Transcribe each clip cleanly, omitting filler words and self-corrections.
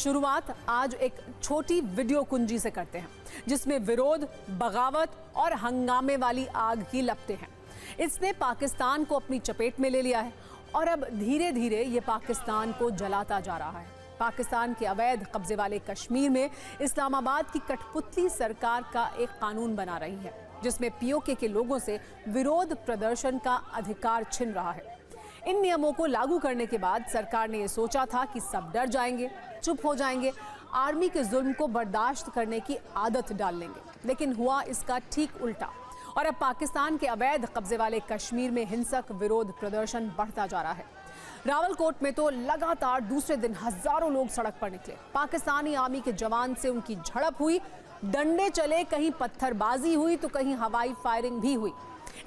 शुरुआत आज एक छोटी वीडियो कुंजी से करते हैं जिसमें विरोध, बगावत और हंगामे वाली आग की लपटें हैं। इसने पाकिस्तान को अपनी चपेट में ले लिया है और अब धीरे धीरे ये पाकिस्तान को जलाता जा रहा है। पाकिस्तान के अवैध कब्जे वाले कश्मीर में इस्लामाबाद की कठपुतली सरकार का एक कानून बना रही है जिसमें पीओके के लोगों से विरोध प्रदर्शन का अधिकार छिन रहा है। इन नियमों को लागू करने के बाद सरकार ने यह सोचा था कि सब डर जाएंगे, चुप हो जाएंगे, आर्मी के जुल्म को बर्दाश्त करने की आदत डाल लेंगे, लेकिन हुआ इसका ठीक उल्टा और अब पाकिस्तान के अवैध कब्जे वाले कश्मीर में हिंसक विरोध प्रदर्शन बढ़ता जा रहा है। रावलकोट में तो लगातार दूसरे दिन हजारों लोग सड़क पर निकले। पाकिस्तानी आर्मी के जवान से उनकी झड़प हुई, डंडे चले, कहीं पत्थरबाजी हुई तो कहीं हवाई फायरिंग भी हुई।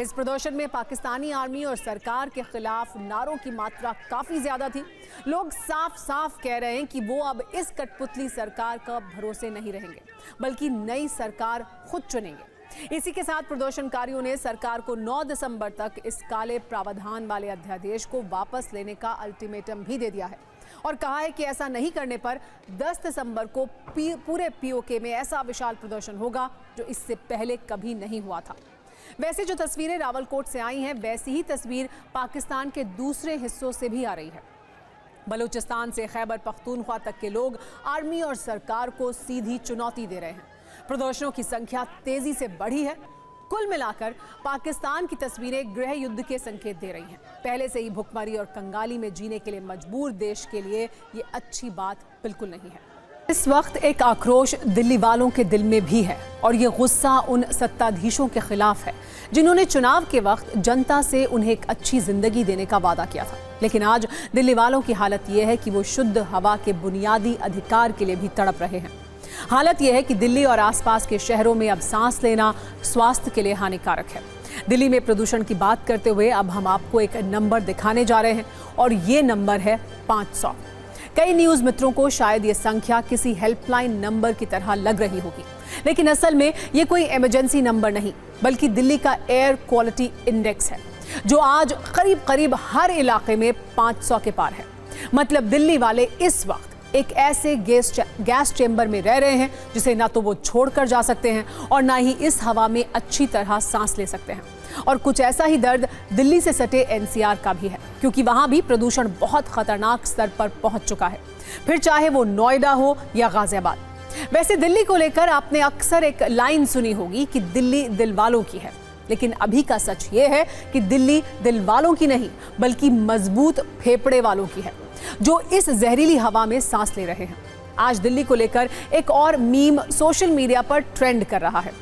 इस प्रदर्शन में पाकिस्तानी आर्मी और सरकार के खिलाफ नारों की मात्रा काफी ज्यादा थी। लोग साफ साफ कह रहे हैं कि वो अब इस कठपुतली सरकार का भरोसे नहीं रहेंगे, बल्कि नई सरकार खुद चुनेंगे। इसी के साथ प्रदर्शनकारियों ने सरकार को 9 दिसंबर तक इस काले प्रावधान वाले अध्यादेश को वापस लेने का अल्टीमेटम भी दे दिया है और कहा है कि ऐसा नहीं करने पर 10 दिसंबर को पूरे पीओके में ऐसा विशाल प्रदर्शन होगा जो इससे पहले कभी नहीं हुआ था। वैसे जो तस्वीरें रावलकोट से आई हैं, वैसी ही तस्वीर पाकिस्तान के दूसरे हिस्सों से भी आ रही है। बलूचिस्तान से खैबर पख्तूनख्वा तक के लोग आर्मी और सरकार को सीधी चुनौती दे रहे हैं। प्रदर्शनों की संख्या तेजी से बढ़ी है। कुल मिलाकर पाकिस्तान की तस्वीरें गृह युद्ध के संकेत दे रही हैं। पहले से ही भुखमरी और कंगाली में जीने के लिए मजबूर देश के लिए ये अच्छी बात बिल्कुल नहीं है। इस वक्त एक आक्रोश दिल्ली वालों के दिल में भी है और ये गुस्सा उन सत्ताधीशों के खिलाफ है जिन्होंने चुनाव के वक्त जनता से उन्हें एक अच्छी जिंदगी देने का वादा किया था। लेकिन आज दिल्ली वालों की हालत ये है कि वो शुद्ध हवा के बुनियादी अधिकार के लिए भी तड़प रहे हैं। हालत यह है कि दिल्ली और आसपास के शहरों में अब सांस लेना स्वास्थ्य के लिए हानिकारक है। दिल्ली में प्रदूषण की बात करते हुए अब हम आपको एक नंबर दिखाने जा रहे हैं और ये नंबर है 500। कई न्यूज मित्रों को शायद ये संख्या किसी हेल्पलाइन नंबर की तरह लग रही होगी, लेकिन असल में ये कोई इमरजेंसी नंबर नहीं, बल्कि दिल्ली का एयर क्वालिटी इंडेक्स है जो आज करीब करीब हर इलाके में 500 के पार है। मतलब दिल्ली वाले इस वक्त एक ऐसे गैस चेंबर में रह रहे हैं जिसे ना तो वो छोड़कर जा सकते हैं और ना ही इस हवा में अच्छी तरह सांस ले सकते हैं। और कुछ ऐसा ही दर्द दिल्ली से सटे एनसीआर का भी है, क्योंकि वहां भी प्रदूषण बहुत खतरनाक स्तर पर पहुंच चुका है, फिर चाहे वो नोएडा हो या गाजियाबाद। वैसे दिल्ली को लेकर आपने अक्सर एक लाइन सुनी होगी कि दिल्ली दिल वालों की है, लेकिन अभी का सच ये है कि दिल्ली दिल वालों की नहीं, बल्कि मजबूत फेफड़े वालों की है जो इस जहरीली हवा में सांस ले रहे हैं। आज दिल्ली को लेकर एक और मीम सोशल मीडिया पर ट्रेंड कर रहा है।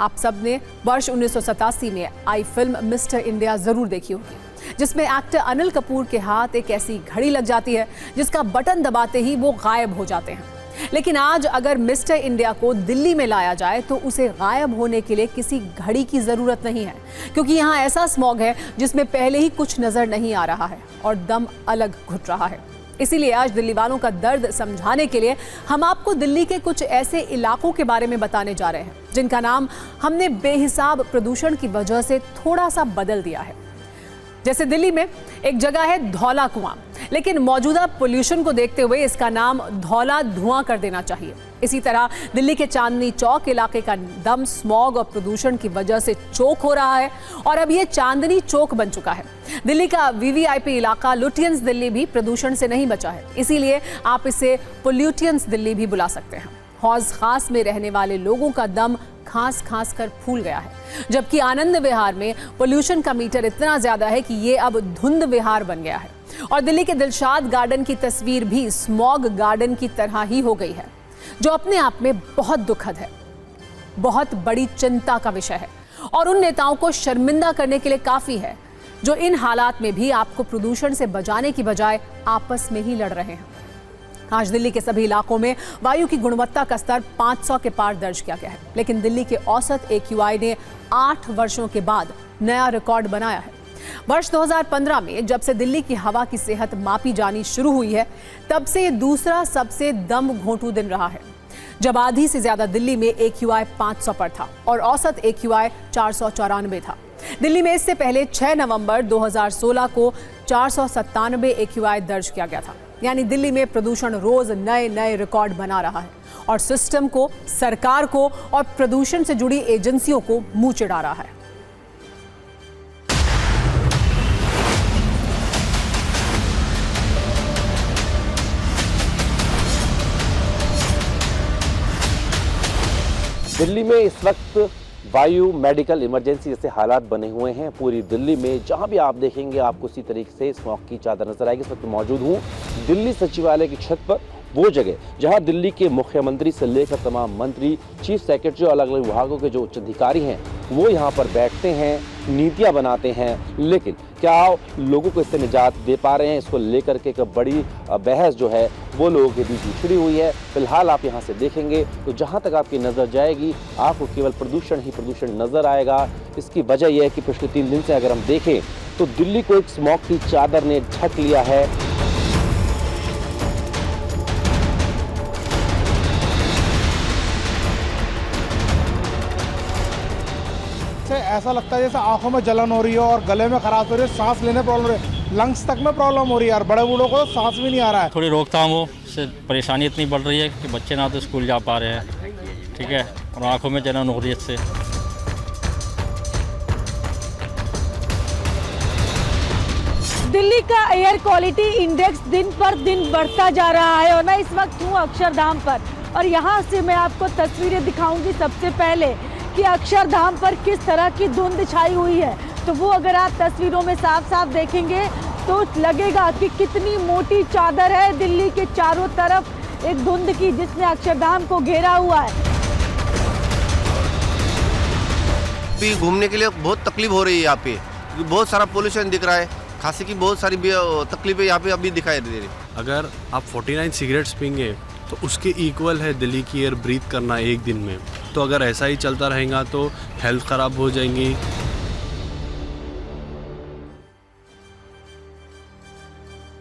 आप सब ने वर्ष 1987 में आई फिल्म मिस्टर इंडिया जरूर देखी होगी, जिसमें एक्टर अनिल कपूर के हाथ एक ऐसी घड़ी लग जाती है जिसका बटन दबाते ही वो गायब हो जाते हैं। लेकिन आज अगर मिस्टर इंडिया को दिल्ली में लाया जाए तो उसे गायब होने के लिए किसी घड़ी की जरूरत नहीं है, क्योंकि यहाँ ऐसा स्मॉग है जिसमें पहले ही कुछ नजर नहीं आ रहा है और दम अलग घुट रहा है। इसीलिए आज दिल्ली वालों का दर्द समझाने के लिए हम आपको दिल्ली के कुछ ऐसे इलाकों के बारे में बताने जा रहे हैं जिनका नाम हमने बेहिसाब प्रदूषण की वजह से थोड़ा सा बदल दिया है। जैसे दिल्ली में एक जगह है धौला कुआं, लेकिन मौजूदा पोल्यूशन को देखते हुए इसका नाम धौला धुआं कर देना चाहिए। इसी तरह दिल्ली के चांदनी चौक इलाके का दम स्मॉग और प्रदूषण की वजह से चौक हो रहा है और अब ये चांदनी चौक बन चुका है। दिल्ली का वीवीआईपी इलाका लुटियंस दिल्ली भी प्रदूषण से नहीं बचा है, इसीलिए आप इसे पोल्यूटियंस दिल्ली भी बुला सकते हैं। हौज खास में रहने वाले लोगों का दम खांस खांस कर फूल गया है, जबकि आनंद विहार में पोल्यूशन का मीटर इतना ज्यादा है कि ये अब धुंध विहार बन गया है और दिल्ली के दिलशाद गार्डन की तस्वीर भी स्मॉग गार्डन की तरह ही हो गई है, जो अपने आप में बहुत दुखद है, बहुत बड़ी चिंता का विषय है और उन नेताओं को शर्मिंदा करने के लिए काफी है जो इन हालात में भी आपको प्रदूषण से बचाने की बजाय आपस में ही लड़ रहे हैं। आज दिल्ली के सभी इलाकों में वायु की गुणवत्ता का स्तर 500 के पार दर्ज किया गया है, लेकिन दिल्ली के औसत AQI ने 8 वर्षों के बाद नया रिकॉर्ड बनाया है। वर्ष 2015 में जब से दिल्ली की हवा की सेहत मापी जानी शुरू हुई है, तब से ये दूसरा सबसे दम घोंटू दिन रहा है, जब आधी से ज्यादा दिल्ली में AQI 500 पर था और औसत AQI 494 था। दिल्ली में इससे पहले 6 नवंबर 2016 को 497 AQI दर्ज किया गया था। यानी दिल्ली में प्रदूषण रोज नए नए रिकॉर्ड बना रहा है और सिस्टम को, सरकार को और प्रदूषण से जुड़ी एजेंसियों को मुंह चिढ़ा रहा है। दिल्ली में इस वक्त वायु मेडिकल इमरजेंसी जैसे हालात बने हुए हैं। पूरी दिल्ली में जहां भी आप देखेंगे आपको उसी तरीके से स्मॉग की चादर नजर आएगी। इस वक्त मौजूद हूं दिल्ली सचिवालय की छत पर, वो जगह जहां दिल्ली के मुख्यमंत्री से लेकर तमाम मंत्री, चीफ सेक्रेटरी और अलग अलग विभागों के जो उच्च अधिकारी हैं वो यहां पर बैठते हैं, नीतियां बनाते हैं। लेकिन क्या लोगों को इससे निजात दे पा रहे हैं, इसको लेकर के एक बड़ी बहस जो है वो लोगों के बीच छिड़ी हुई है। फिलहाल आप यहां से देखेंगे तो जहां तक आपकी नज़र जाएगी आपको केवल प्रदूषण ही प्रदूषण नज़र आएगा। इसकी वजह यह है कि पिछले 3 दिन से अगर हम देखें तो दिल्ली को एक स्मॉग की चादर ने ढक लिया है। ऐसा लगता है जैसे आंखों में जलन हो रही है और गले में खराश हो रही है, सांस लेने प्रॉब्लम हो रही है, लंग्स तक में प्रॉब्लम हो रही है यार। बड़े बूढ़ों को सांस भी नहीं आ रहा है। थोड़ी रोकथाम हो, से परेशानी इतनी बढ़ रही है कि बच्चे ना तो स्कूल जा पा रहे हैं, ठीक है, और आंखों में जलन हो रही है इससे। दिल्ली का एयर क्वालिटी इंडेक्स दिन पर दिन बढ़ता जा रहा है और मैं इस वक्त हूँ अक्षरधाम पर और यहाँ से मैं आपको तस्वीरें दिखाऊंगी सबसे पहले कि अक्षरधाम पर किस तरह की धुंध छाई हुई है। तो वो अगर आप तस्वीरों में साफ साफ देखेंगे तो लगेगा कि कितनी मोटी चादर है दिल्ली के चारों तरफ एक धुंध की, जिसने अक्षरधाम को घेरा हुआ है। भी घूमने के लिए बहुत तकलीफ हो रही है यहाँ पे, बहुत सारा पोल्यूशन दिख रहा है, खांसी की बहुत सारी तकलीफें यहाँ पे अभी दिखाई दे रही। अगर आप 49 सिगरेट्स पीएंगे तो उसके इक्वल है दिल्ली की एयर ब्रीथ करना एक दिन में। तो अगर ऐसा ही चलता रहेगा तो हेल्थ खराब हो जाएंगी।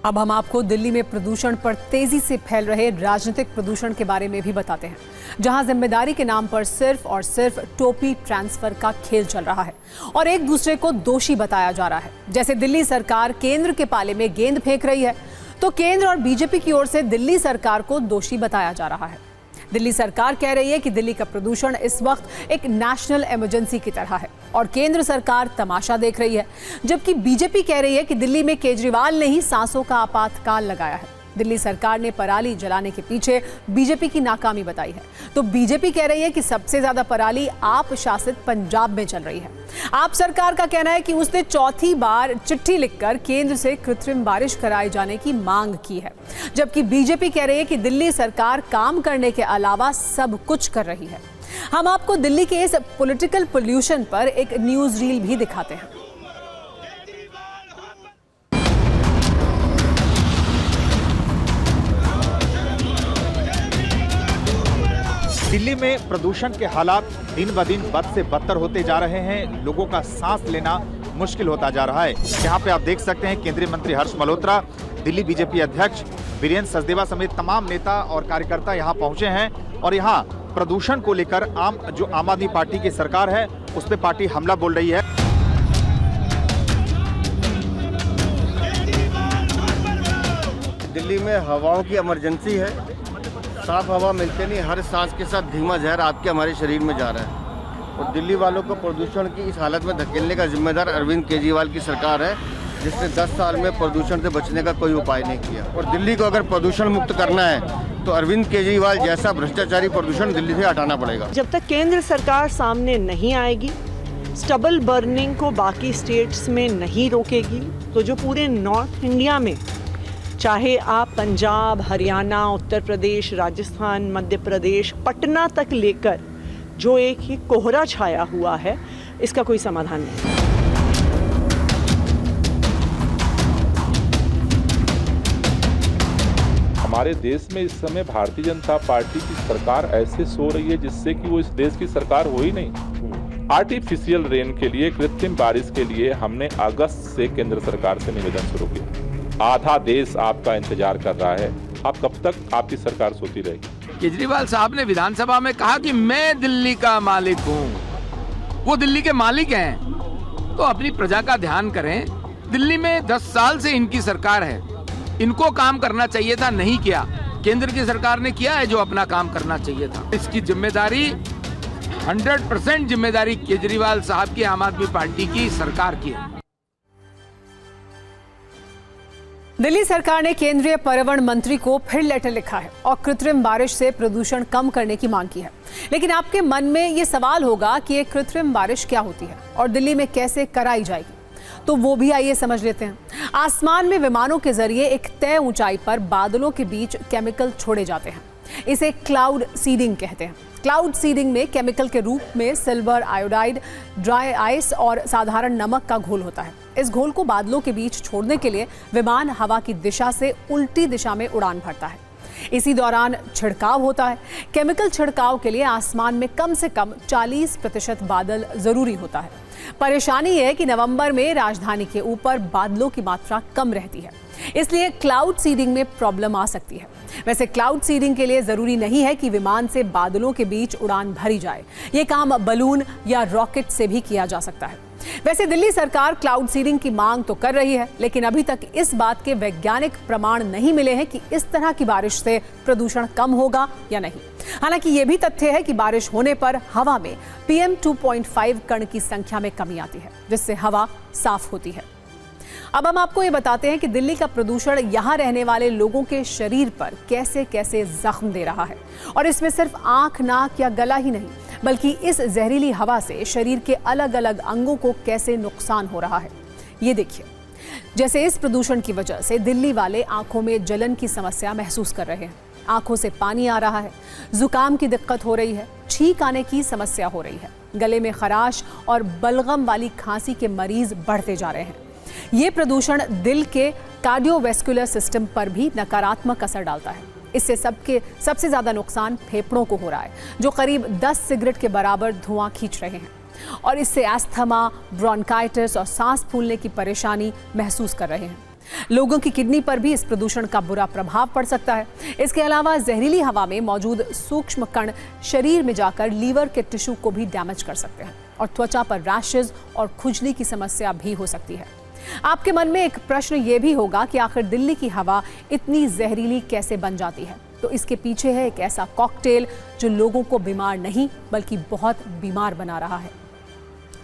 अब हम आपको दिल्ली में प्रदूषण पर तेजी से फैल रहे राजनीतिक प्रदूषण के बारे में भी बताते हैं, जहां जिम्मेदारी के नाम पर सिर्फ और सिर्फ टोपी ट्रांसफर का खेल चल रहा है और एक दूसरे को दोषी बताया जा रहा है। जैसे दिल्ली सरकार केंद्र के पाले में गेंद फेंक रही है तो केंद्र और बीजेपी की ओर से दिल्ली सरकार को दोषी बताया जा रहा है। दिल्ली सरकार कह रही है कि दिल्ली का प्रदूषण इस वक्त एक नेशनल इमरजेंसी की तरह है और केंद्र सरकार तमाशा देख रही है, जबकि बीजेपी कह रही है कि दिल्ली में केजरीवाल ने ही सांसों का आपातकाल लगाया है। दिल्ली सरकार ने पराली जलाने के पीछे बीजेपी की नाकामी बताई है तो बीजेपी कह रही है कि सबसे ज्यादा पराली आप शासित पंजाब में चल रही है। आप सरकार का कहना है कि उसने चौथी बार चिट्ठी लिखकर केंद्र से कृत्रिम बारिश कराए जाने की मांग की है, जबकि बीजेपी कह रही है कि दिल्ली सरकार काम करने के अलावा सब कुछ कर रही है। हम आपको दिल्ली के इस पॉलिटिकल पोल्यूशन पर एक न्यूज रील भी दिखाते हैं। दिल्ली में प्रदूषण के हालात दिन ब दिन बद से बदतर होते जा रहे हैं। लोगों का सांस लेना मुश्किल होता जा रहा है। यहाँ पे आप देख सकते हैं केंद्रीय मंत्री हर्ष मल्होत्रा, दिल्ली बीजेपी अध्यक्ष वीरेंद्र सचदेवा समेत तमाम नेता और कार्यकर्ता यहाँ पहुंचे हैं और यहाँ प्रदूषण को लेकर जो आम आदमी पार्टी की सरकार है उस पर पार्टी हमला बोल रही है। दिल्ली में हवाओं की इमरजेंसी है, साफ हवा मिलते नहीं, हर सांस के साथ धीमा जहर आपके हमारे शरीर में जा रहा है और दिल्ली वालों को प्रदूषण की इस हालत में धकेलने का जिम्मेदार अरविंद केजरीवाल की सरकार है, जिसने 10 साल में प्रदूषण से बचने का कोई उपाय नहीं किया। और दिल्ली को अगर प्रदूषण मुक्त करना है तो अरविंद केजरीवाल जैसा भ्रष्टाचारी प्रदूषण दिल्ली से हटाना पड़ेगा। जब तक केंद्र सरकार सामने नहीं आएगी, स्टबल बर्निंग को बाकी स्टेट्स में नहीं रोकेगी, तो जो पूरे नॉर्थ इंडिया में, चाहे आप पंजाब, हरियाणा, उत्तर प्रदेश, राजस्थान, मध्य प्रदेश, पटना तक लेकर जो एक ही कोहरा छाया हुआ है, इसका कोई समाधान नहीं। हमारे देश में इस समय भारतीय जनता पार्टी की सरकार ऐसे सो रही है जिससे कि वो इस देश की सरकार हो ही नहीं। आर्टिफिशियल रेन के लिए, कृत्रिम बारिश के लिए हमने अगस्त से केंद्र सरकार से निवेदन शुरू किया। आधा देश आपका इंतजार कर रहा है। अब कब तक आपकी सरकार सोती रहेगी? केजरीवाल साहब ने विधानसभा में कहा कि मैं दिल्ली का मालिक हूँ। वो दिल्ली के मालिक हैं तो अपनी प्रजा का ध्यान करें। दिल्ली में 10 साल से इनकी सरकार है, इनको काम करना चाहिए था, नहीं किया। केंद्र की सरकार ने किया है जो अपना काम करना चाहिए था। इसकी जिम्मेदारी 100% जिम्मेदारी केजरीवाल साहब की, आम आदमी पार्टी की, सरकार की है। दिल्ली सरकार ने केंद्रीय पर्यावरण मंत्री को फिर लेटर लिखा है और कृत्रिम बारिश से प्रदूषण कम करने की मांग की है। लेकिन आपके मन में ये सवाल होगा कि ये कृत्रिम बारिश क्या होती है और दिल्ली में कैसे कराई जाएगी, तो वो भी आइए समझ लेते हैं। आसमान में विमानों के जरिए एक तय ऊंचाई पर बादलों के बीच केमिकल छोड़े जाते हैं। इसे क्लाउड सीडिंग कहते हैं। क्लाउड सीडिंग में केमिकल के रूप में सिल्वर आयोडाइड, ड्राई आइस और साधारण नमक का घोल होता है। इस घोल को बादलों के बीच छोड़ने के लिए विमान हवा की दिशा से उल्टी दिशा में उड़ान भरता है। इसी दौरान छिड़काव होता है। केमिकल छिड़काव के लिए आसमान में कम से कम 40% बादल जरूरी होता है। परेशानी है कि नवंबर में राजधानी के ऊपर बादलों की मात्रा कम रहती है, इसलिए क्लाउड सीडिंग में प्रॉब्लम आ सकती है। वैसे क्लाउड सीडिंग के लिए जरूरी नहीं है कि विमान से बादलों के बीच उड़ान भरी जाए। ये काम बलून या रॉकेट से भी किया जा सकता है। वैसे दिल्ली सरकार क्लाउड सीडिंग की मांग तो कर रही है, लेकिन अभी तक इस बात के वैज्ञानिक प्रमाण नहीं मिले हैं कि इस तरह की बारिश से प्रदूषण कम होगा या नहीं। हालांकि ये भी तथ्य है कि बारिश होने पर हवा में PM 2.5 कण की संख्या में कमी आती है, जिससे हवा साफ होती है। अब हम आपको ये बताते हैं कि दिल्ली का प्रदूषण यहाँ रहने वाले लोगों के शरीर पर कैसे कैसे जख्म दे रहा है। और इसमें सिर्फ आंख, नाक या गला ही नहीं, बल्कि इस जहरीली हवा से शरीर के अलग अलग अंगों को कैसे नुकसान हो रहा है। ये देखिए, जैसे इस प्रदूषण की वजह से दिल्ली वाले आंखों में जलन की समस्या महसूस कर रहे हैं। आंखों से पानी आ रहा है, जुकाम की दिक्कत हो रही है, छींक आने की समस्या हो रही है, गले में खराश और बलगम वाली खांसी के मरीज बढ़ते जा रहे हैं। ये प्रदूषण दिल के कार्डियोवैस्कुलर सिस्टम पर भी नकारात्मक असर डालता है। इससे सबसे ज्यादा नुकसान फेफड़ों को हो रहा है, जो करीब 10 सिगरेट के बराबर धुआं खींच रहे हैं, और इससे एस्थमा, ब्रोंकाइटिस और सांस फूलने की परेशानी महसूस कर रहे हैं। लोगों की किडनी पर भी इस प्रदूषण का बुरा प्रभाव पड़ सकता है। इसके अलावा जहरीली हवा में मौजूद सूक्ष्म कण शरीर में जाकर लीवर के टिश्यू को भी डैमेज कर सकते हैं और त्वचा पर रैशेज और खुजली की समस्या भी हो सकती है। आपके मन में एक प्रश्न ये भी होगा कि आखिर दिल्ली की हवा इतनी जहरीली कैसे बन जाती है? तो इसके पीछे है एक ऐसा कॉकटेल जो लोगों को बीमार नहीं बल्कि बहुत बीमार बना रहा है।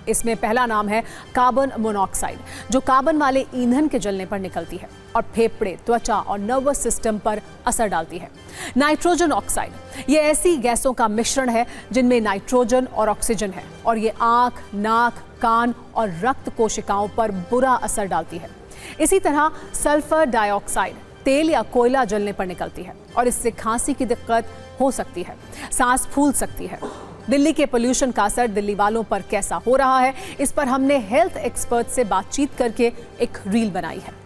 इसमें पहला नाम है कार्बन मोनोऑक्साइड, जो कार्बन वाले ईंधन के जलने पर निकलती है और फेफड़े, त्वचा और नर्वस सिस्टम पर असर डालती है। नाइट्रोजन ऑक्साइड, ये ऐसी गैसों का मिश्रण है जिनमें नाइट्रोजन और ऑक्सीजन है और ये आंख, नाक, कान और रक्त कोशिकाओं पर बुरा असर डालती है। इसी तरह सल्फर डाइऑक्साइड तेल या कोयला जलने पर निकलती है और इससे खांसी की दिक्कत हो सकती है, सांस फूल सकती है। दिल्ली के पोल्यूशन का असर दिल्ली वालों पर कैसा हो रहा है, इस पर हमने हेल्थ एक्सपर्ट से बातचीत करके एक रील बनाई है।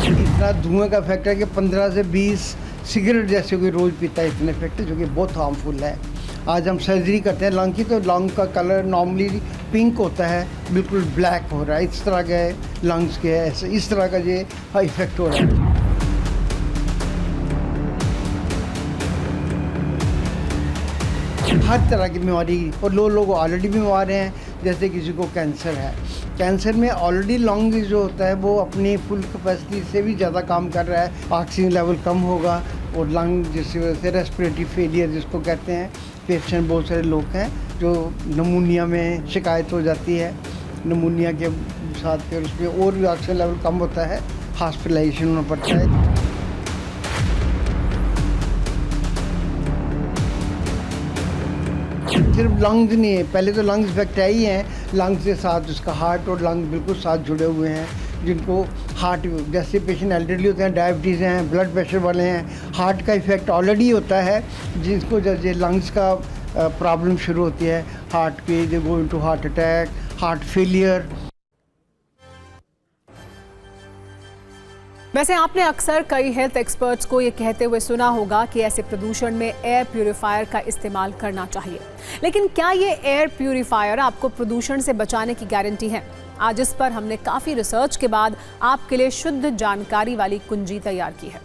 इतना धुएं का इफेक्ट है कि 15 से 20 सिगरेट जैसे कोई रोज पीता है, इतने इफेक्ट है, जो कि बहुत हार्मफुल है। आज हम सर्जरी करते हैं लंग की, तो लंग का कलर नॉर्मली पिंक होता है, बिल्कुल ब्लैक हो रहा है। इस तरह के लंग्स के ऐसे इस तरह का ये इफेक्ट हो रहा है। हर तरह की बीमारी, और लोग ऑलरेडी बीमार हैं, जैसे किसी को कैंसर है। कैंसर में ऑलरेडी लंग जो होता है वो अपनी फुल कैपेसिटी से भी ज़्यादा काम कर रहा है, ऑक्सीजन लेवल कम होगा और लंग जिसकी वजह से रेस्पिरेटरी फेलियर जिसको कहते हैं, पेशेंट बहुत सारे लोग हैं जो नमूनिया में शिकायत हो जाती है। नमूनिया के साथ फिर उसमें और भी ऑक्सीजन लेवल कम होता है, हॉस्पिटलाइजेशन होना पड़ता है। सिर्फ लंग्स नहीं है, पहले तो लंग्स इफेक्ट है ही हैं, लंग्स के साथ उसका हार्ट और लंग बिल्कुल साथ जुड़े हुए हैं। जिनको हार्ट, जैसे पेशेंट एल्डरली होते हैं, डायबिटीज़ हैं, ब्लड प्रेशर वाले हैं, हार्ट का इफेक्ट ऑलरेडी होता है। जिनको जैसे लंग्स का प्रॉब्लम शुरू होती है, हार्ट की, they go into heart attack, heart failure. वैसे आपने अक्सर कई हेल्थ एक्सपर्ट्स को ये कहते हुए सुना होगा कि ऐसे प्रदूषण में एयर प्यूरिफायर का इस्तेमाल करना चाहिए, लेकिन क्या ये एयर प्यूरिफायर आपको प्रदूषण से बचाने की गारंटी है? आज इस पर हमने काफ़ी रिसर्च के बाद आपके लिए शुद्ध जानकारी वाली कुंजी तैयार की है।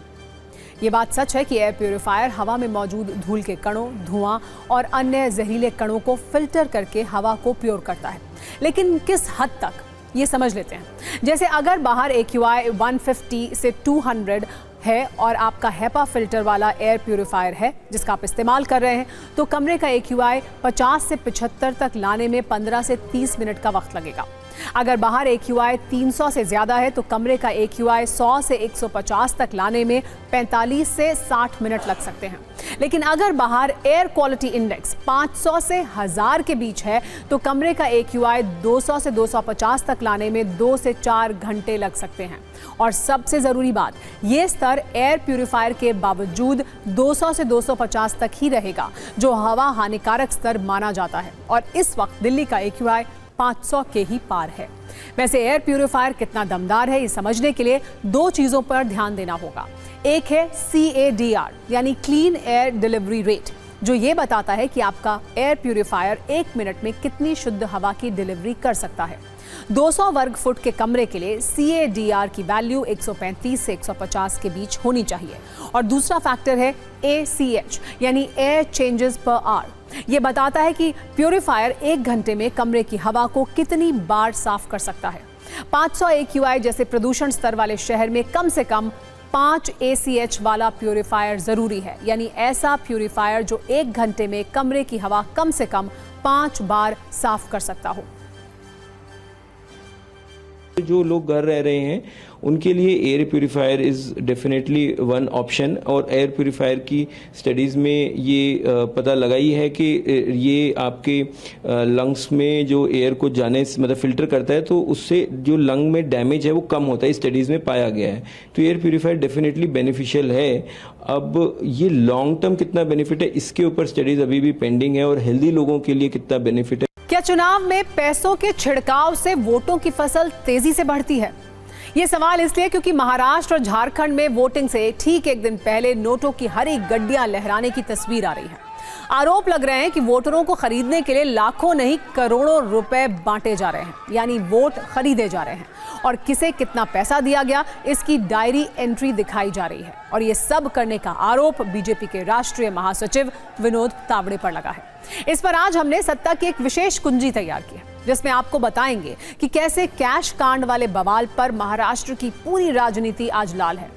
ये बात सच है कि एयर प्यूरिफायर हवा में मौजूद धूल के कणों, धुआं और अन्य जहरीले कणों को फिल्टर करके हवा को प्योर करता है। लेकिन किस हद तक, ये समझ लेते हैं। जैसे अगर बाहर AQI 150 से 200 है और आपका हेपा फिल्टर वाला एयर प्यूरिफायर है जिसका आप इस्तेमाल कर रहे हैं, तो कमरे का AQI 50 से 75 तक लाने में 15 से 30 मिनट का वक्त लगेगा। अगर बाहर AQI 300 से ज़्यादा है तो कमरे का AQI 100 से 150 तक लाने में 45 से 60 मिनट लग सकते हैं। लेकिन अगर बाहर एयर क्वालिटी इंडेक्स 500 से 1000 के बीच है तो कमरे का AQI 200 से 250 तक लाने में 2 से 4 घंटे लग सकते हैं। और सबसे ज़रूरी बात, ये स्तर एयर प्यूरिफायर के बावजूद 200 से 250 तक ही रहेगा, जो हवा हानिकारक स्तर माना जाता है। और इस वक्त दिल्ली का AQI 500 के ही पार है। वैसे एयर प्यूरिफायर कितना दमदार है, ये समझने के लिए 2 चीज़ों पर ध्यान देना होगा। एक है CADR यानी क्लीन एयर डिलीवरी रेट, जो ये बताता है कि आपका एयर प्यूरिफायर 1 मिनट में कितनी शुद्ध हवा की डिलीवरी कर सकता है। 200 वर्ग फुट के कमरे के लिए CADR की वैल्यू 135 से 150 के बीच होनी चाहिए। और दूसरा फैक्टर है ACH यानी एयर चेंजेस पर आवर। ये बताता है कि प्यूरिफायर 1 घंटे में कमरे की हवा को कितनी बार साफ कर सकता है। 500 AQI जैसे प्रदूषण स्तर वाले शहर में कम से कम 5 ACH वाला प्यूरिफायर जरूरी है, यानी ऐसा प्यूरिफायर जो 1 घंटे में कमरे की हवा कम से कम 5 बार साफ कर सकता हो। जो लोग घर रह रहे हैं उनके लिए air purifier is definitely one option. और एयर प्यूरिफायर की स्टडीज़ में ये पता लगाई है कि ये आपके लंग्स में जो एयर को जाने से मतलब फिल्टर करता है, तो उससे जो लंग में डैमेज है वो कम होता है, स्टडीज़ में पाया गया है। तो एयर प्यूरिफायर डेफिनेटली बेनिफिशियल है। अब ये लॉन्ग टर्म कितना बेनिफिट है इसके ऊपर स्टडीज़ अभी भी पेंडिंग है, और हेल्दी लोगों के लिए कितना बेनिफिट है। क्या चुनाव में पैसों के छिड़काव से वोटों की फसल तेजी से बढ़ती है? ये सवाल इसलिए क्योंकि महाराष्ट्र और झारखंड में वोटिंग से ठीक 1 दिन पहले नोटों की हरी गड्डियां लहराने की तस्वीर आ रही है। आरोप लग रहे हैं कि वोटरों को खरीदने के लिए लाखों नहीं करोड़ों रुपए बांटे जा रहे हैं, यानी वोट खरीदे जा रहे हैं। और किसे कितना पैसा दिया गया इसकी डायरी एंट्री दिखाई जा रही है। और ये सब करने का आरोप बीजेपी के राष्ट्रीय महासचिव विनोद तावड़े पर लगा है। इस पर आज हमने सत्ता की एक विशेष कुंजी तैयार की है, जिसमें आपको बताएंगे कि कैसे कैश कांड वाले बवाल पर महाराष्ट्र की पूरी राजनीति आज लाल है।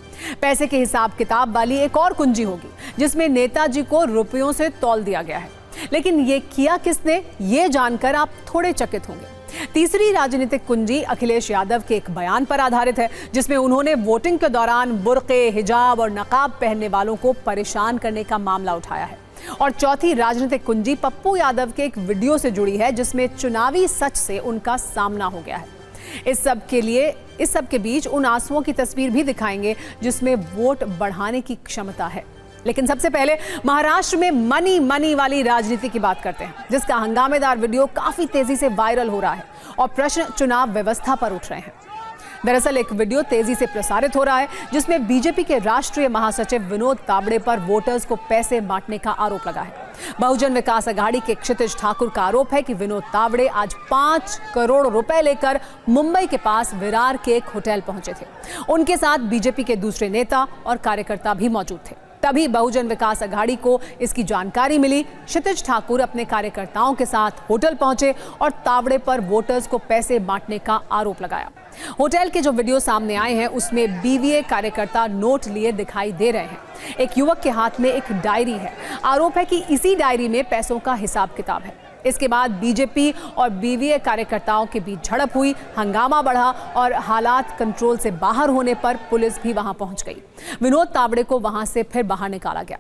पैसे के हिसाब किताब वाली एक और कुंजी होगी, जिसमें नेताजी को रुपयों से तौल दिया गया है। लेकिन ये किया किसने, ये जानकर आप थोड़े चकित होंगे। तीसरी राजनीतिक कुंजी अखिलेश यादव के एक बयान पर आधारित है, जिसमें उन्होंने वोटिंग के दौरान बुर्के, हिजाब और नकाब पहनने वालों को परेशान करने का मामला उठाया है। और चौथी राजनीतिक कुंजी पप्पू यादव के एक वीडियो से जुड़ी है, जिसमें चुनावी सच से उनका सामना हो गया है। इस सब के बीच उन आंसुओं की तस्वीर भी दिखाएंगे जिसमें वोट बढ़ाने की क्षमता है। लेकिन सबसे पहले महाराष्ट्र में मनी वाली राजनीति की बात करते हैं, जिसका हंगामेदार वीडियो काफी तेजी से वायरल हो रहा है और प्रश्न चुनाव व्यवस्था पर उठ रहे हैं। दरअसल एक वीडियो तेजी से प्रसारित हो रहा है, जिसमें बीजेपी के राष्ट्रीय महासचिव विनोद तावड़े पर वोटर्स को पैसे बांटने का आरोप लगा है। बहुजन विकास अघाड़ी के क्षितिज ठाकुर का आरोप है कि विनोद तावड़े आज 5 करोड़ रुपए लेकर मुंबई के पास विरार के एक होटल पहुंचे थे। उनके साथ बीजेपी के दूसरे नेता और कार्यकर्ता भी मौजूद थे। तभी बहुजन विकास अघाड़ी को इसकी जानकारी मिली। क्षितिज ठाकुर अपने कार्यकर्ताओं के साथ होटल पहुंचे और तावड़े पर वोटर्स को पैसे बांटने का आरोप लगाया। होटल के जो वीडियो सामने आए हैं उसमें BVA कार्यकर्ता नोट लिए दिखाई दे रहे हैं। एक युवक के हाथ में एक डायरी है। आरोप है कि इसी डायरी में पैसों का हिसाब किताब है। इसके बाद बीजेपी और BVA कार्यकर्ताओं के बीच झड़प हुई, हंगामा बढ़ा और हालात कंट्रोल से बाहर होने पर पुलिस भी वहां पहुंच गई। विनोद तावड़े को वहां से फिर बाहर निकाला गया।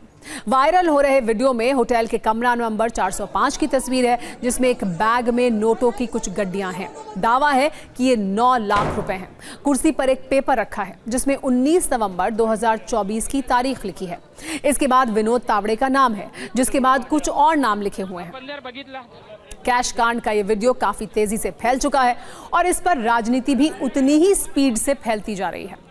वायरल हो रहे वीडियो में होटल के कमरा नंबर 405 की तस्वीर है, जिसमें एक बैग में नोटों की कुछ गड्डियां हैं। दावा है कि ये 9 लाख रुपए हैं। कुर्सी पर एक पेपर रखा है, जिसमें 19 नवंबर 2024 की तारीख लिखी है। इसके बाद विनोद तावड़े का नाम है, जिसके बाद कुछ और नाम लिखे हुए हैं। कैश कांड का ये वीडियो काफी तेजी से फैल चुका है और इस पर राजनीति भी उतनी ही स्पीड से फैलती जा रही है।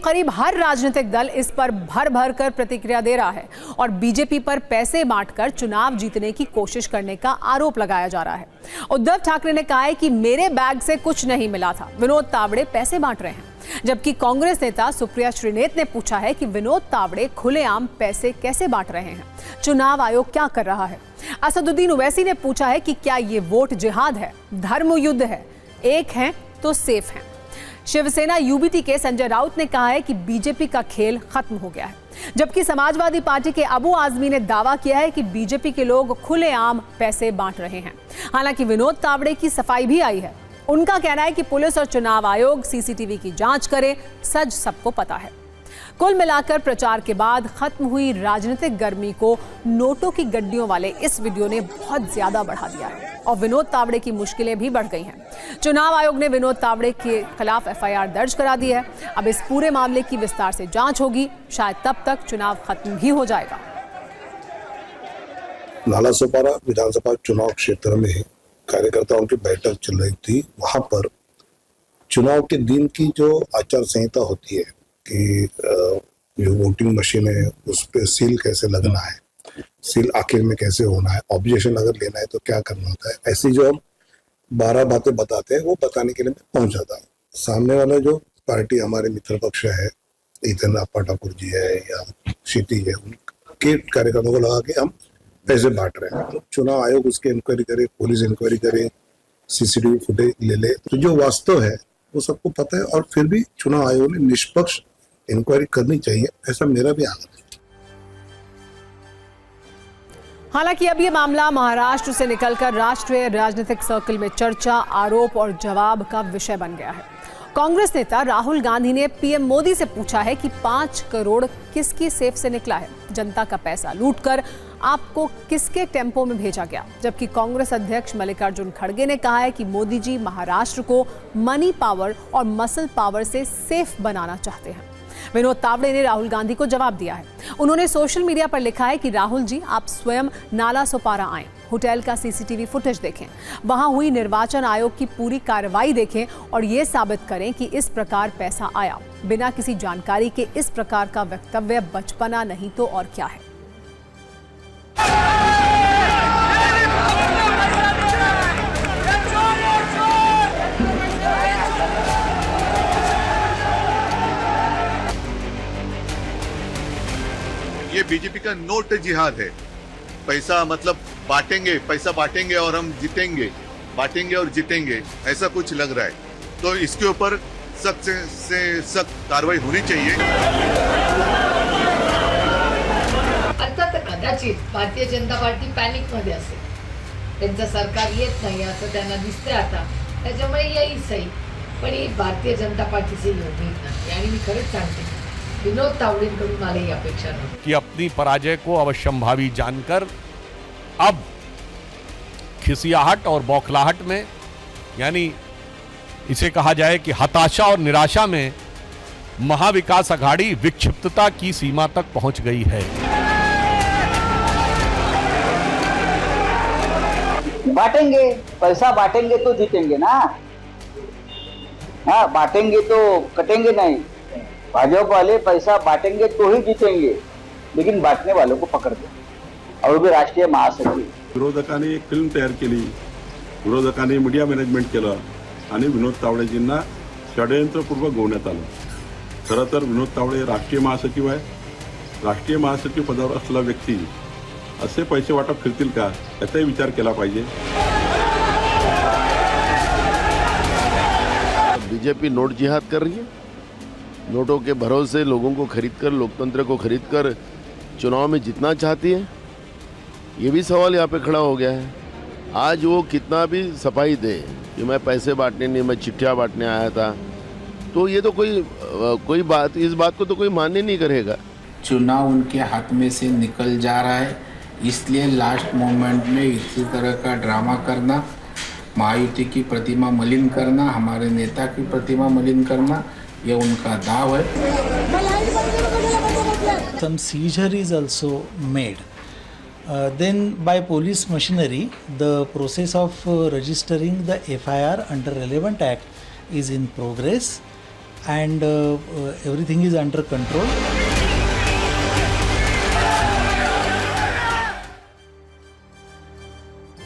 करीब हर राजनीतिक दल इस पर भर कर प्रतिक्रिया दे रहा है और बीजेपी पर पैसे बांटकर चुनाव जीतने की कोशिश करने का आरोप लगाया जा रहा है। उद्धव ठाकरे ने कहा है कि मेरे बैग से कुछ नहीं मिला था, विनोद तावड़े पैसे बांट रहे हैं। जबकि कांग्रेस नेता सुप्रिया श्रीनेत ने पूछा है कि विनोद तावड़े खुलेआम पैसे कैसे बांट रहे हैं, चुनाव आयोग क्या कर रहा है। असदुद्दीन ओवैसी ने पूछा है कि क्या ये वोट जिहाद है, धर्म युद्ध है, एक हैं तो सेफ हैं। शिवसेना यूबीटी के संजय राउत ने कहा है कि बीजेपी का खेल खत्म हो गया है, जबकि समाजवादी पार्टी के अबू आजमी ने दावा किया है कि बीजेपी के लोग खुलेआम पैसे बांट रहे हैं। हालांकि विनोद तावड़े की सफाई भी आई है। उनका कहना है कि पुलिस और चुनाव आयोग सीसीटीवी की जांच करे, सच सबको पता है। कुल मिलाकर प्रचार के बाद खत्म हुई राजनीतिक गर्मी को नोटों की गड्डियों वाले इस वीडियो ने बहुत ज्यादा बढ़ा दिया है और विनोद तावड़े की मुश्किलें भी बढ़ गई हैं। चुनाव आयोग ने विनोद तावड़े के खिलाफ एफआईआर दर्ज करा दी है। अब इस पूरे मामले की विस्तार से जांच होगी, शायद तब तक चुनाव खत्म भी हो जाएगा। नालासोपारा विधानसभा चुनाव क्षेत्र में कार्यकर्ताओं की बैठक चल रही थी। वहां पर चुनाव के दिन की जो आचार संहिता होती है कि जो वोटिंग मशीन है उस पर सील कैसे लगना है, सील आखिर में कैसे होना है, ऑब्जेक्शन अगर लेना है तो क्या करना होता है, ऐसी जो हम 12 बातें बताते हैं वो बताने के लिए मैं पहुंच जाता हूँ। सामने वाला जो पार्टी हमारे मित्र पक्ष है, इधर अप्पा ठाकुर जी है या क्षिति है, उनके कार्यकर्ताओं को लगा के हम पैसे बांट रहे हैं। तो चुनाव आयोग उसकी इंक्वायरी करे, पुलिस इंक्वायरी करे, सीसीटीवी फुटेज ले ले, तो जो वास्तव है वो सबको पता है और फिर भी चुनाव आयोग ने निष्पक्ष इंक्वायरी करनी चाहिए, ऐसा मेरा भी आग्रह है। हालांकि अब ये मामला महाराष्ट्र से निकलकर राष्ट्रीय राजनीतिक सर्कल में चर्चा, आरोप और जवाब का विषय बन गया है। कांग्रेस नेता राहुल गांधी ने पीएम मोदी से पूछा है कि 5 करोड़ किसकी सेफ से निकला है, जनता का पैसा लूटकर आपको किसके टेम्पो में भेजा गया। जबकि कांग्रेस अध्यक्ष मल्लिकार्जुन खड़गे ने कहा है कि मोदी जी महाराष्ट्र को मनी पावर और मसल पावर से सेफ बनाना चाहते हैं। विनोद तावड़े ने राहुल गांधी को जवाब दिया है। उन्होंने सोशल मीडिया पर लिखा है कि राहुल जी आप स्वयं नालासोपारा आएं, होटल का सीसीटीवी फुटेज देखें, वहां हुई निर्वाचन आयोग की पूरी कार्रवाई देखें और ये साबित करें कि इस प्रकार पैसा आया। बिना किसी जानकारी के इस प्रकार का वक्तव्य बचपना नहीं तो और क्या है। ये बीजेपी का नोट जिहाद है। पैसा मतलब बांटेंगे, पैसा बांटेंगे और हम जीतेंगे, बांटेंगे और जीतेंगे, ऐसा कुछ लग रहा है। तो इसके ऊपर सख्त से सख्त कार्रवाई होनी चाहिए। आता तर कदाचित भारतीय जनता पार्टी पॅनिक मध्ये असेल, त्यांचं सरकार येत नाही असं त्यांना दिसतंय आता, त्याच्यामुळे येईल सही, पण ही भारतीय जनता पार्टीचे योग नाही। आणि मी खरंच सांगते विनोद तावडेंकडून मला ही अपेक्षा नव्हती कि अपनी पराजय को अवश्यंभावी जानकर अब खिसियाहट और बौखलाहट में, यानी इसे कहा जाए कि हताशा और निराशा में महाविकास अघाड़ी विक्षिप्तता की सीमा तक पहुंच गई है। बांटेंगे, पैसा बांटेंगे तो जीतेंगे ना। हाँ, बांटेंगे तो कटेंगे नहीं। भाजपा वाले पैसा बांटेंगे तो ही जीतेंगे, लेकिन बांटने वालों को पकड़ दो, और भी राष्ट्रीय महासचिव। विरोधकांनी एक फिल्म तयार केली, विरोधकांनी मीडिया मॅनेजमेंट केलं आणि विनोद तावडेजींना षडयंत्रपूर्वक गोवण्यात आलं। खरं तर विनोद तावडे राष्ट्रीय महासचिव आहे। राष्ट्रीय महासचिव पदावर असलेला व्यक्ती असे पैसे वाटप करतील का, याचाही विचार केला पाहिजे। बीजेपी नोट जिहाद कर रही है। नोटों के भरोसे लोगों को खरीदकर, लोकतंत्र को खरीदकर चुनाव में जीतना चाहती है। ये भी सवाल यहाँ पे खड़ा हो गया है। आज वो कितना भी सफाई दे कि मैं पैसे बांटने नहीं, मैं चिट्ठियाँ बांटने आया था, तो ये तो कोई बात, इस बात को तो कोई मान्य नहीं करेगा। चुनाव उनके हाथ में से निकल जा रहा है, इसलिए लास्ट मोमेंट में इसी तरह का ड्रामा करना, महायुति की प्रतिमा मलिन करना, हमारे नेता की प्रतिमा मलिन करना, ये उनका दाव है। Some seizure is also made. Then by police machinery, the process of registering the FIR under relevant act is in progress, and everything is under control.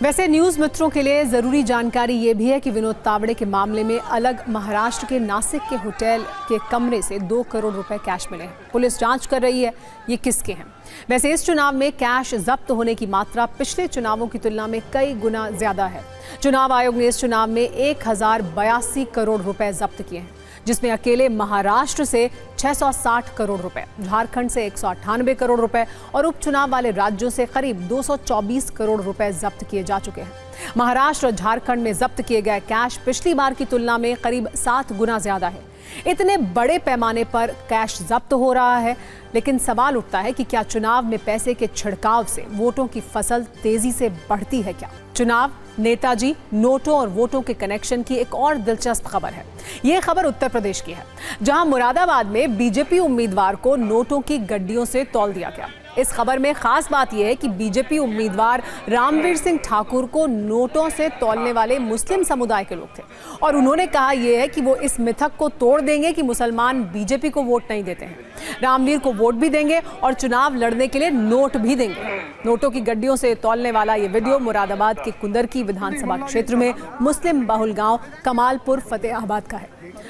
वैसे न्यूज़ मित्रों के लिए ज़रूरी जानकारी ये भी है कि विनोद तावड़े के मामले में अलग महाराष्ट्र के नासिक के होटल के कमरे से 2 करोड़ रुपए कैश मिले हैं। पुलिस जांच कर रही है ये किसके हैं। वैसे इस चुनाव में कैश जब्त होने की मात्रा पिछले चुनावों की तुलना में कई गुना ज़्यादा है। चुनाव आयोग ने इस चुनाव में 1082 करोड़ रुपए जब्त किए हैं, जिसमें अकेले महाराष्ट्र से 660 करोड़ रुपए, झारखंड से 198 करोड़ रुपए और उपचुनाव वाले राज्यों से करीब 224 करोड़ रुपए जब्त किए जा चुके हैं। महाराष्ट्र और झारखंड में जब्त किए गए कैश पिछली बार की तुलना में करीब 7 गुना ज्यादा है। इतने बड़े पैमाने पर कैश जब्त हो रहा है, लेकिन सवाल उठता है कि क्या चुनाव में पैसे के छिड़काव से वोटों की फसल तेजी से बढ़ती है क्या? चुनाव, नेताजी, नोटों और वोटों के कनेक्शन की एक और दिलचस्प खबर है। ये खबर उत्तर प्रदेश की है, जहां मुरादाबाद में बीजेपी उम्मीदवार को नोटों की गड्डियों से तौल दिया गया। इस खबर में खास बात यह है कि बीजेपी उम्मीदवार रामवीर सिंह ठाकुर को नोटों से तौलने वाले मुस्लिम समुदाय के लोग थे और उन्होंने कहा यह है कि वो इस मिथक को तोड़ देंगे कि मुसलमान बीजेपी को वोट नहीं देते हैं। रामवीर को वोट भी देंगे और चुनाव लड़ने के लिए नोट भी देंगे। नोटों की गड्डियों से तौलने वाला ये वीडियो मुरादाबाद के कुंदरकी विधानसभा क्षेत्र में मुस्लिम बहुल गांव कमालपुर फतेहाबाद का है।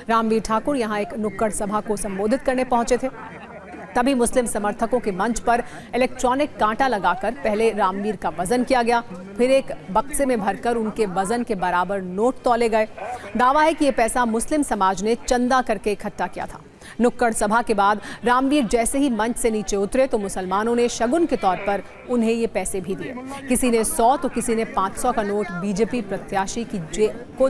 रामवीर ठाकुर यहां एक नुक्कड़ सभा को संबोधित करने पहुंचे थे। तभी मुस्लिम समर्थकों के मंच पर इलेक्ट्रॉनिक कांटा लगाकर पहले रामवीर का वजन किया गया, फिर एक बक्से में भरकर उनके वजन के बराबर नोट तौले गए। दावा है कि ये पैसा मुस्लिम समाज ने चंदा करके इकट्ठा किया था। नुक्कड़ सभा के बाद रामवीर जैसे ही मंच से नीचे उतरे तो मुसलमानों ने शगुन के तौर पर उन्हें ये पैसे भी दिए। किसी ने 100 तो किसी ने 500 का नोट बीजेपी प्रत्याशी की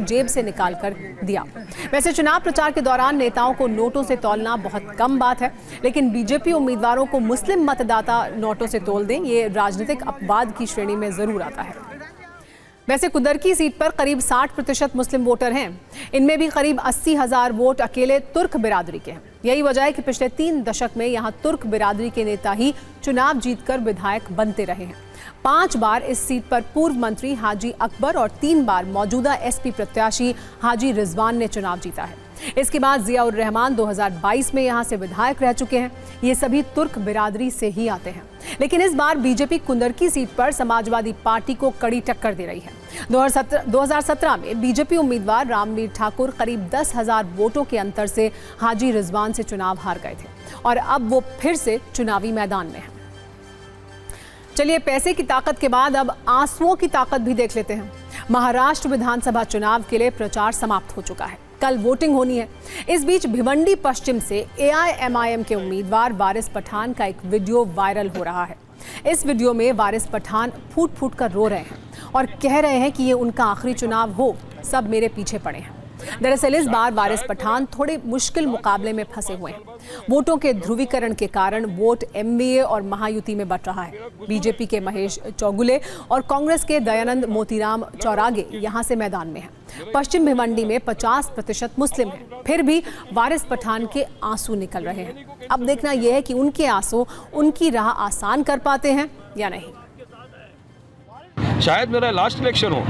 जेब से निकाल कर दिया। वैसे चुनाव प्रचार के दौरान नेताओं को नोटों से तौलना बहुत कम बात है, लेकिन बीजेपी उम्मीदवारों को मुस्लिम मतदाता नोटों से तौल दें, ये राजनीतिक अपवाद की श्रेणी में जरूर आता है। वैसे कुंदरकी सीट पर करीब 60% मुस्लिम वोटर हैं। इनमें भी करीब 80,000 वोट अकेले तुर्क बिरादरी के हैं। यही वजह है कि पिछले 3 दशक में यहां तुर्क बिरादरी के नेता ही चुनाव जीतकर विधायक बनते रहे हैं। 5 बार इस सीट पर पूर्व मंत्री हाजी अकबर और 3 बार मौजूदा एसपी प्रत्याशी हाजी रिजवान ने चुनाव जीता है। इसके बाद जियाउर रहमान 2022 में यहां से विधायक रह चुके हैं। ये सभी तुर्क बिरादरी से ही आते हैं, लेकिन इस बार बीजेपी कुंदरकी सीट पर समाजवादी पार्टी को कड़ी टक्कर दे रही है। 2017 में बीजेपी उम्मीदवार रामवीर ठाकुर करीब 10,000 वोटों के अंतर से हाजी रिजवान से चुनाव हार गए थे और अब वो फिर से चुनावी मैदान में हैं। चलिए, पैसे की ताकत के बाद अब आंसुओं की ताकत भी देख लेते हैं। महाराष्ट्र विधानसभा चुनाव के लिए प्रचार समाप्त हो चुका है। कल वोटिंग होनी है। इस बीच भिवंडी पश्चिम से AIMIM के उम्मीदवार वारिस पठान का एक वीडियो वायरल हो रहा है। इस वीडियो में वारिस पठान फूट फूट कर रो रहे हैं और कह रहे हैं कि ये उनका आखिरी चुनाव हो, सब मेरे पीछे पड़े हैं। दरअसल इस बार वारिस पठान थोड़े मुश्किल मुकाबले में फंसे हुए हैं। वोटों के ध्रुवीकरण के कारण वोट MVA और महायुति में बट रहा है। बीजेपी के महेश चौगुले और कांग्रेस के दयानंद मोतीराम चौरागे यहां से मैदान में हैं। पश्चिम भिवंडी में 50% मुस्लिम हैं, फिर भी वारिस पठान के आंसू निकल रहे हैं। अब देखना यह है कि उनके आंसू उनकी राह आसान कर पाते हैं या नहीं। शायद मेरा लास्ट इलेक्शन हो,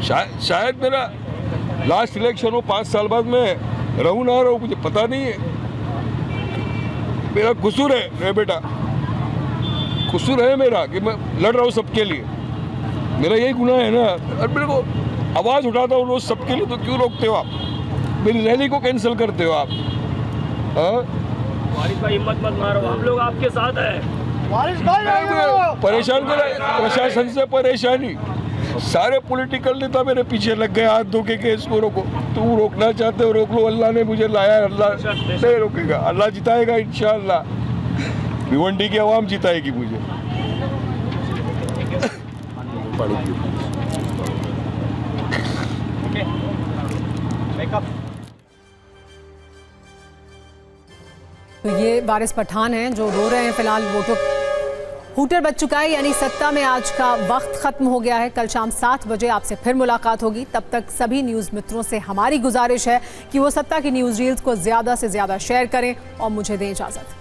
शायद मेरा लास्ट इलेक्शन हो। 5 साल बाद मैं रहूं ना रहूं मुझे पता नहीं है। मेरा कसूर है रे बेटा, कसूर है मेरा कि मैं लड़ रहा हूं सबके लिए। मेरा यही गुनाह है ना। और मेरे को आवाज़ उठाता हूँ रोज सबके लिए, तो क्यों रोकते हो आप? मेरी रैली को कैंसिल करते हो आप? वारिस भाई हिम्मत मत मारो, हम लोग आपके साथ हैं। वारिस भाई परेशान कर प्रशासन से परेशानी, सारे पॉलिटिकल नेता मेरे पीछे लग गए हाथ धो के इसको रोको। तुम रोकना चाहते हो रोक लो, अल्लाह ने मुझे लाया, अल्लाह नहीं रोकेगा, अल्लाह जिताएगा इंशाअल्लाह। भिवंडी की आवाम जिताएगी मुझे। तो ये वारिस पठान हैं जो रो रहे हैं। फिलहाल वोटों हूटर बच चुका है, यानी सत्ता में आज का वक्त खत्म हो गया है। कल शाम 7 बजे आपसे फिर मुलाकात होगी। तब तक सभी न्यूज़ मित्रों से हमारी गुजारिश है कि वो सत्ता की न्यूज़ रील्स को ज़्यादा से ज़्यादा शेयर करें और मुझे दें इजाज़त।